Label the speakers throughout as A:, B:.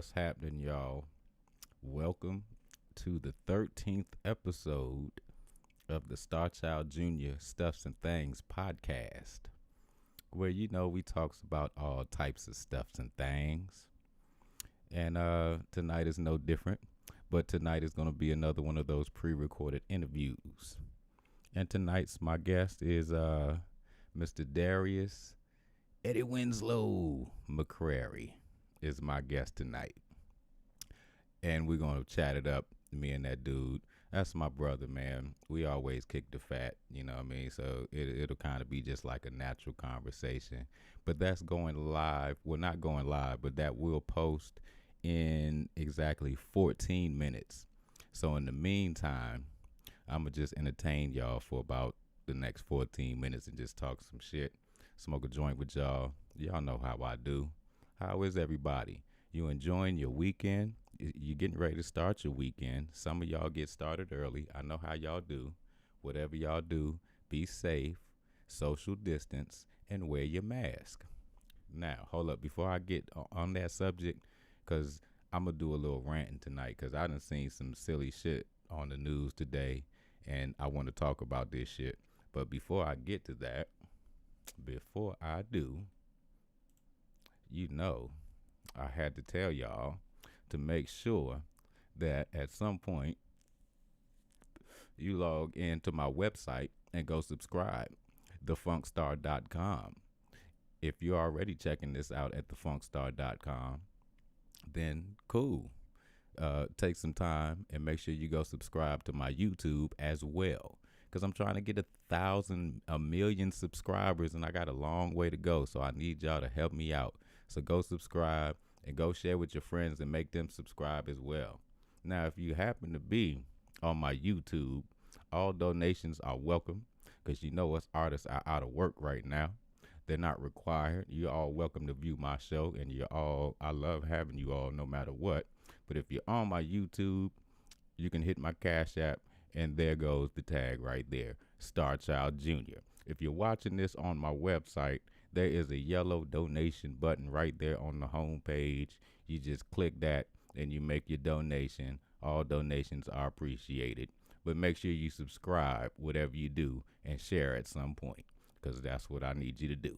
A: What's happening, y'all? Welcome to the 13th episode of the Starchildjr Stuffs and Thangs podcast, where we talks about all types of stuffs and things. And tonight is no different, but tonight is going to be another one of those pre-recorded interviews. And tonight's my guest is Mr. Darius Eddie Winslow McCray is my guest tonight. And we're going to chat it up, me and that dude. That's my brother, man. We always kick the fat, you know what I mean? So it'll kind of be just like a natural conversation. But that's going live. Well, not going live, but that will post in exactly 14 minutes. So in the meantime, I'm going to just entertain y'all for about the next 14 minutes and just talk some shit, smoke a joint with y'all. Y'all know how I do. How is everybody? You enjoying your weekend? You getting ready to start your weekend. Some of y'all get started early. I know how y'all do. Whatever y'all do, be safe, social distance, and wear your mask. Now, hold up. Before I get on that subject, because I'm going to do a little ranting tonight, because I done seen some silly shit on the news today, and I want to talk about this shit. But before I get to that, before I do, I had to tell y'all to make sure that at some point you log into my website and go subscribe, thefunkstar.com. If you're already checking this out at thefunkstar.com, then cool. Take some time and make sure you go subscribe to my YouTube as well, because I'm trying to get 1,000,000 subscribers, and I got a long way to go. So I need y'all to help me out. So go subscribe and go share with your friends and make them subscribe as well. Now, if you happen to be on my YouTube, all donations are welcome, because us artists are out of work right now. They're not required. You're all welcome to view my show, and I love having you all no matter what. But if you're on my YouTube, you can hit my Cash App, and there goes the tag right there, Starchildjr. If you're watching this on my website, there is a yellow donation button right there on the home page. You just click that and you make your donation. All donations are appreciated. But make sure you subscribe, whatever you do, and share at some point, because that's what I need you to do.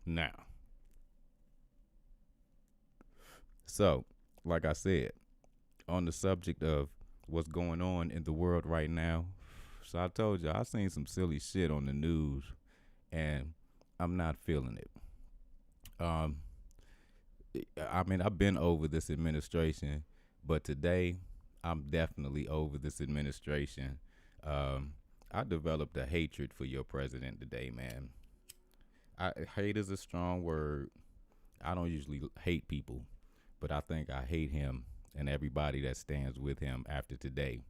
A: Now, so, like I said, on the subject of what's going on in the world right now, so I told you, I seen some silly shit on the news, and I'm not feeling it. I've been over this administration, but today I'm definitely over this administration. I developed a hatred for your president today, man. Hate is a strong word. I don't usually hate people, but I think I hate him and everybody that stands with him after today,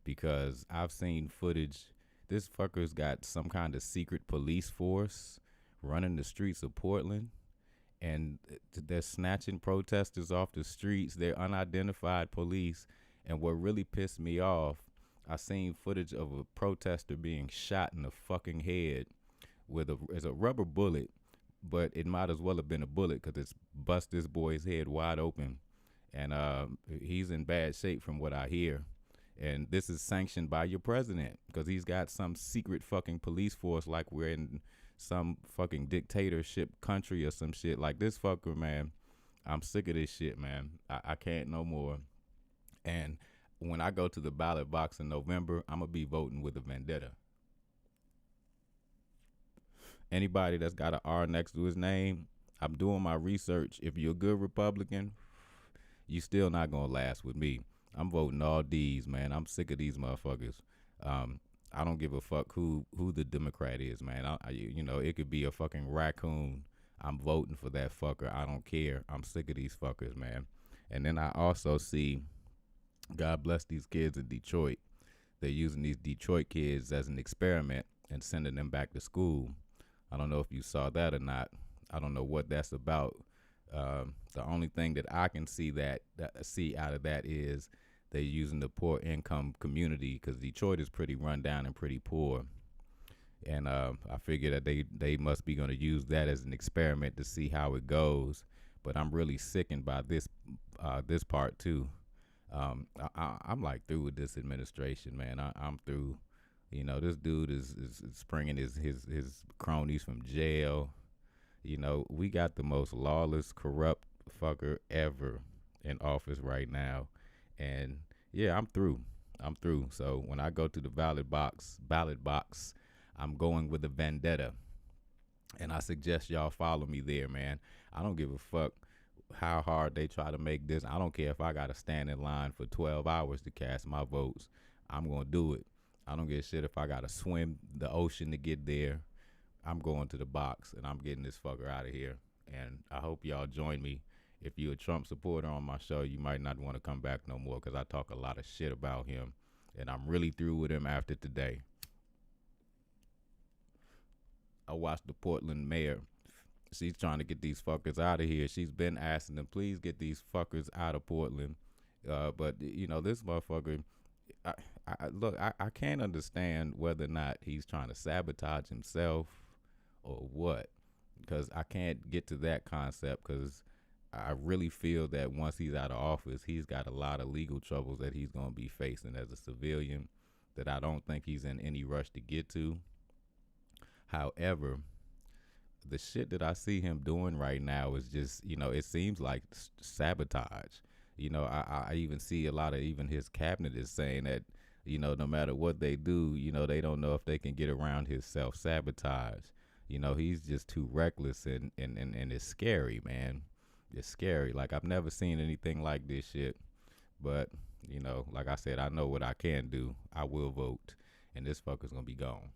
A: because I've seen footage. This fucker's got some kind of secret police force running the streets of Portland, and they're snatching protesters off the streets. They're unidentified police. And what really pissed me off, I seen footage of a protester being shot in the fucking head with a rubber bullet, but it might as well have been a bullet, because it's bust this boy's head wide open. And he's in bad shape from what I hear. And this is sanctioned by your president, because he's got some secret fucking police force like we're in some fucking dictatorship country or some shit. Like this fucker, man, I'm sick of this shit, man. I can't no more. And when I go to the ballot box in November, I'm going to be voting with a vendetta. Anybody that's got an R next to his name, I'm doing my research. If you're a good Republican, you still not going to last with me. I'm voting all D's, man. I'm sick of these motherfuckers. I don't give a fuck who the Democrat is, man. It could be a fucking raccoon. I'm voting for that fucker. I don't care. I'm sick of these fuckers, man. And then I also see, God bless these kids in Detroit. They're using these Detroit kids as an experiment and sending them back to school. I don't know if you saw that or not. I don't know what that's about. The only thing that I can see out of that is they're using the poor income community, because Detroit is pretty run down and pretty poor. And I figure that they must be going to use that as an experiment to see how it goes. But I'm really sickened by this part too. I'm like through with this administration, man. I'm through. This dude is bringing his cronies from jail. We got the most lawless, corrupt fucker ever in office right now, and yeah, I'm through. I'm through. So when I go to the ballot box, I'm going with a vendetta, and I suggest y'all follow me there, man. I don't give a fuck how hard they try to make this. I don't care if I gotta stand in line for 12 hours to cast my votes. I'm gonna do it. I don't give a shit if I gotta swim the ocean to get there. I'm going to the box and I'm getting this fucker out of here. And I hope y'all join me. If you're a Trump supporter on my show, you might not want to come back no more because I talk a lot of shit about him. And I'm really through with him after today. I watched the Portland mayor. She's trying to get these fuckers out of here. She's been asking them, please get these fuckers out of Portland. But this motherfucker, I can't understand whether or not he's trying to sabotage himself or what, because I can't get to that concept, because I really feel that once he's out of office, he's got a lot of legal troubles that he's going to be facing as a civilian that I don't think he's in any rush to get to. However, the shit that I see him doing right now is just, it seems like sabotage. I even see a lot of even his cabinet is saying that, no matter what they do, they don't know if they can get around his self-sabotage. He's just too reckless and it's scary, man. It's scary. Like, I've never seen anything like this shit. But, like I said, I know what I can do. I will vote. And this fucker's going to be gone.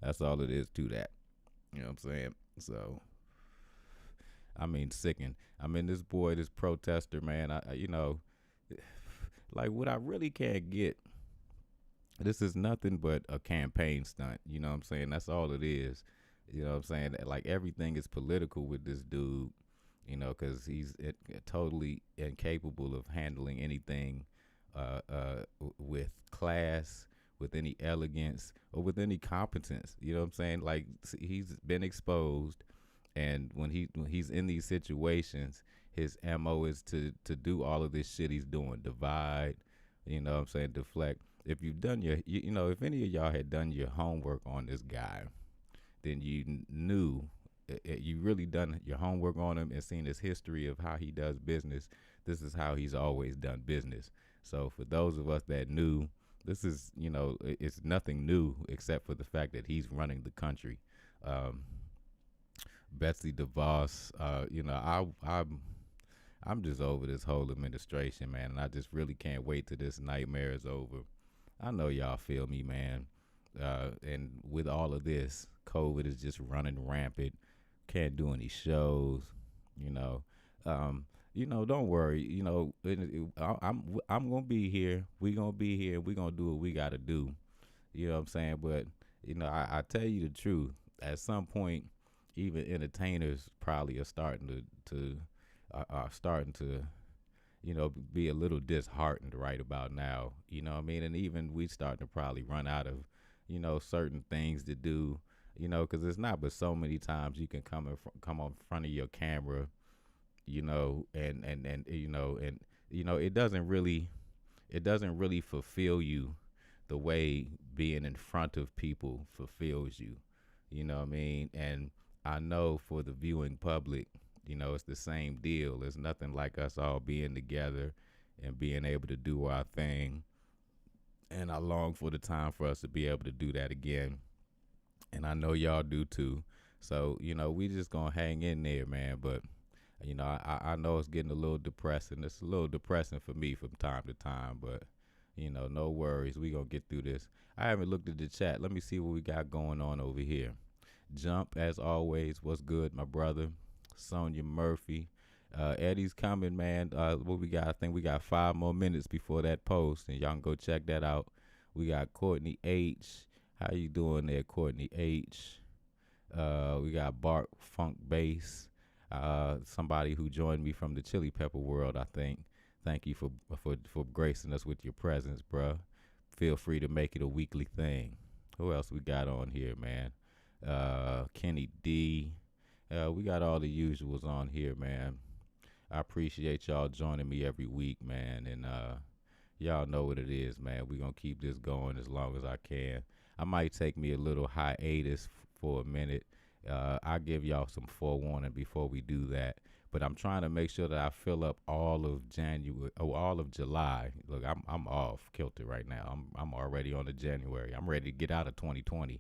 A: That's all it is to that. You know what I'm saying? So, I mean, sickened. I mean, this protester, man, like, what I really can't get, this is nothing but a campaign stunt. You know what I'm saying? That's all it is. You know what I'm saying? Like, everything is political with this dude, because he's totally incapable of handling anything with class, with any elegance, or with any competence. You know what I'm saying? Like, he's been exposed, and when he's in these situations, his MO is to do all of this shit he's doing, divide, deflect. If you've done if any of y'all had done your homework on this guy, then you knew you really done your homework on him and seen his history of how he does business. This is how he's always done business. So for those of us that knew, this is, it's nothing new except for the fact that he's running the country. Betsy DeVos, I'm just over this whole administration, man, and I just really can't wait till this nightmare is over. I know y'all feel me, man. And with all of this, COVID is just running rampant. Can't do any shows, don't worry. I'm gonna be here. We gonna be here. We gonna do what we gotta do. You know what I'm saying? But I tell you the truth. At some point, even entertainers probably are starting to be a little disheartened right about now. You know what I mean? And even we starting to probably run out of, certain things to do. Because it's not but so many times you can come on front of your camera, and it doesn't really fulfill you the way being in front of people fulfills you. You know what I mean? And I know for the viewing public, it's the same deal. It's nothing like us all being together and being able to do our thing. And I long for the time for us to be able to do that again. And I know y'all do too. So, we just gonna hang in there, man. But, I know it's getting a little depressing. It's a little depressing for me from time to time. But, no worries. We gonna get through this. I haven't looked at the chat. Let me see what we got going on over here. Jump, as always. What's good, my brother? Sonia Murphy. Eddie's coming, man. What we got? I think we got 5 more minutes before that post, and y'all can go check that out. We got Courtney H. How you doing there, Courtney H? We got Bart Funk Bass. Somebody who joined me from the Chili Pepper world, I think. Thank you for gracing us with your presence, bruh. Feel free to make it a weekly thing. Who else we got on here, man? Kenny D. We got all the usuals on here, man. I appreciate y'all joining me every week, man. And y'all know what it is, man. We're going to keep this going as long as I can. I might take me a little hiatus for a minute. I'll give y'all some forewarning before we do that. But I'm trying to make sure that I fill up all of all of July. Look, I'm off kilter right now. I'm already on the January. I'm ready to get out of 2020.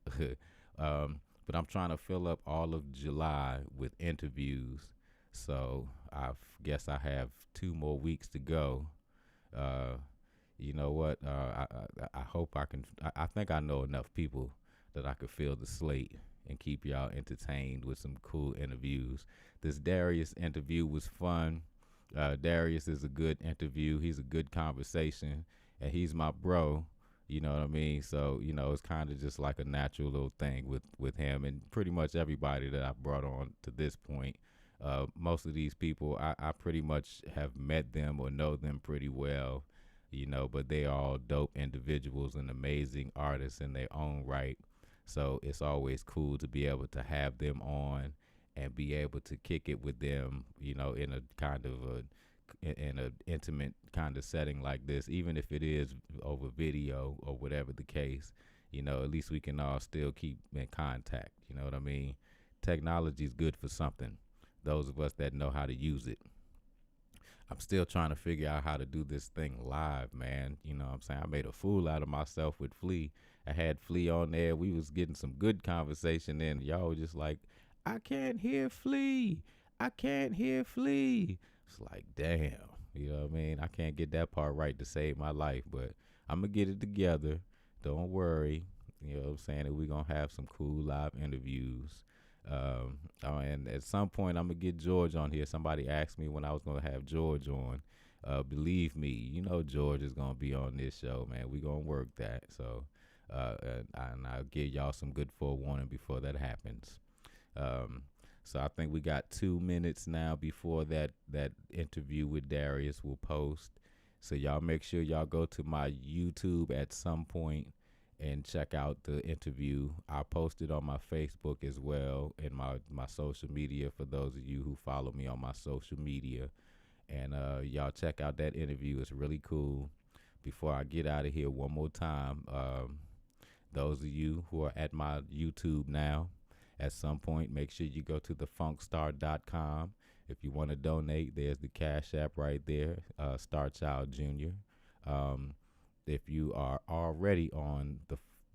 A: But I'm trying to fill up all of July with interviews. So I guess I have 2 more weeks to go. You know what? I hope I can. I think I know enough people that I could fill the slate and keep y'all entertained with some cool interviews. This Darius interview was fun. Darius is a good interview. He's a good conversation, and he's my bro. You know what I mean? So, it's kind of just like a natural little thing with him and pretty much everybody that I've brought on to this point. Most of these people, I pretty much have met them or know them pretty well, but they are all dope individuals and amazing artists in their own right. So it's always cool to be able to have them on and be able to kick it with them, in a kind of in an intimate kind of setting like this, even if it is over video or whatever the case. At least we can all still keep in contact. You know what I mean? Technology is good for something. Those of us that know how to use it. I'm still trying to figure out how to do this thing live, man. You know what I'm saying? I made a fool out of myself with Flea. I had Flea on there. We was getting some good conversation in. Y'all were just like, I can't hear Flea. I can't hear Flea. It's like, damn. You know what I mean? I can't get that part right to save my life, but I'm going to get it together. Don't worry. You know what I'm saying? That we're going to have some cool live interviews. And at some point, I'm going to get George on here. Somebody asked me when I was going to have George on. Believe me, George is going to be on this show, man. We're going to work that. So, and I'll give y'all some good forewarning before that happens. So I think we got 2 minutes now before that interview with Darius will post. So y'all make sure y'all go to my YouTube at some point and check out the interview. I'll post it on my Facebook as well and my social media for those of you who follow me on my social media. And y'all check out that interview. It's really cool. Before I get out of here one more time, those of you who are at my YouTube now, at some point, make sure you go to thefunkstar.com. If you want to donate, there's the Cash App right there, Starchildjr. If you are already on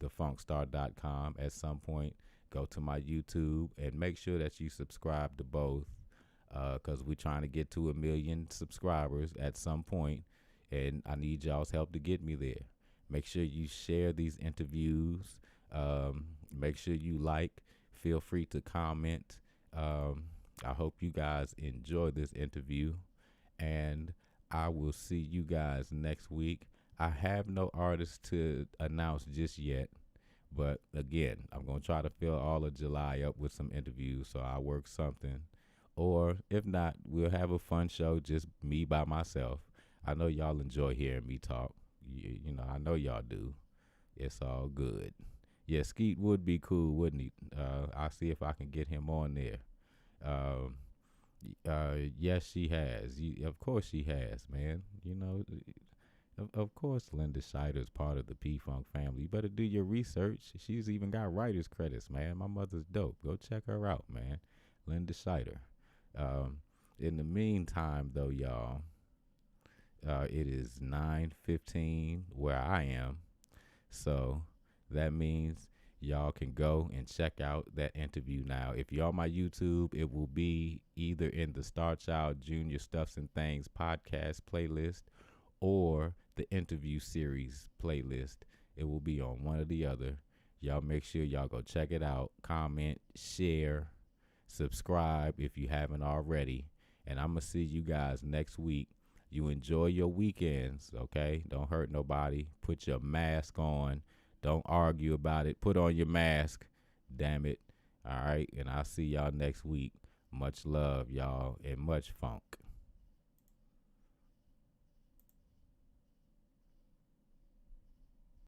A: thefunkstar.com, at some point, go to my YouTube and make sure that you subscribe to both, because we're trying to get to 1 million subscribers at some point, and I need y'all's help to get me there. Make sure you share these interviews. Make sure you like. Feel free to comment. I hope you guys enjoy this interview, and I will see you guys next week. I have no artists to announce just yet, but again, I'm going to try to fill all of July up with some interviews, so I'll work something. Or if not, we'll have a fun show, just me by myself. I know y'all enjoy hearing me talk. I know y'all do. It's all good. Yeah, Skeet would be cool, wouldn't he? I'll see if I can get him on there. Yes, she has. Of course she has, man. Of course Linda Shider is part of the P-Funk family. You better do your research. She's even got writer's credits, man. My mother's dope. Go check her out, man. Linda Shider. In the meantime, though, y'all, it is 9:15 where I am. So that means y'all can go and check out that interview now. If you're on my YouTube, it will be either in the Starchildjr Stuffs and Thangs podcast playlist or the interview series playlist. It will be on one or the other. Y'all make sure y'all go check it out. Comment, share, subscribe if you haven't already. And I'm going to see you guys next week. You enjoy your weekends, okay? Don't hurt nobody. Put your mask on. Don't argue about it. Put on your mask. Damn it. All right. And I'll see y'all next week. Much love, y'all, and much funk.